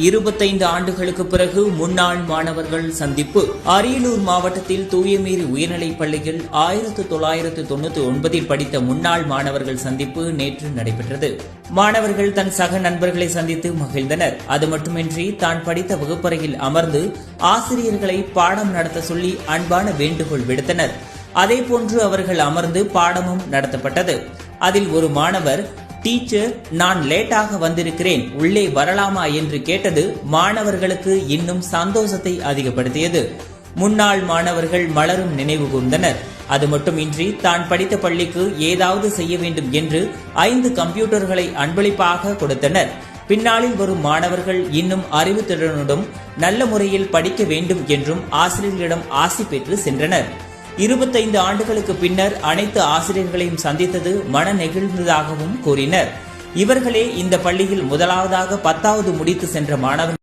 25 ஆண்டுகளுக்கு பிறகு முன்னாள் மாணவர்கள் சந்திப்பு. அரியலூர் மாவட்டத்தில் தூயமேரி உயர்நிலைப் பள்ளியில் 1999 படித்த முன்னாள் மாணவர்கள் சந்திப்பு நேற்று நடைபெற்றது. மாணவர்கள் தன் சக நண்பர்களை சந்தித்து மகிழ்ந்தனர். அது மட்டுமின்றி தான் படித்த வகுப்பறையில் அமர்ந்து ஆசிரியர்களை பாடம் நடத்த சொல்லி அன்பான வேண்டுகோள் விடுத்தனர். அதேபோன்று அவர்கள் அமர்ந்து பாடமும் நடத்தப்பட்டது. அதில் ஒரு மாணவர், டீச்சர், நான் லேட்டாக வந்திருக்கிறேன், உள்ளே வரலாமா என்று கேட்டது மாணவர்களுக்கு இன்னும் சந்தோஷத்தை அதிகப்படுத்தியது. முன்னாள் மாணவர்கள் மலரும் நினைவு கூர்ந்தனர். அது மட்டுமின்றி தான் படித்த பள்ளிக்கு ஏதாவது செய்ய வேண்டும் என்று 5 கம்ப்யூட்டர்களை அன்பளிப்பாக கொடுத்தனர். பின்னாளில் வரும் மாணவர்கள் இன்னும் அறிவுத்திறனுடன் நல்ல முறையில் படிக்க வேண்டும் என்றும் ஆசிரியர்களிடம் ஆசி பெற்று சென்றனர். 25 ஆண்டுகளுக்கு பின்னர் அனைத்து ஆசிரியர்களையும் சந்தித்தது மன நெகிழ்ந்ததாகவும் கூறினர். இவர்களே இந்த பள்ளியில் முதலாவதாக 10வது முடித்து சென்ற மாணவர்கள்.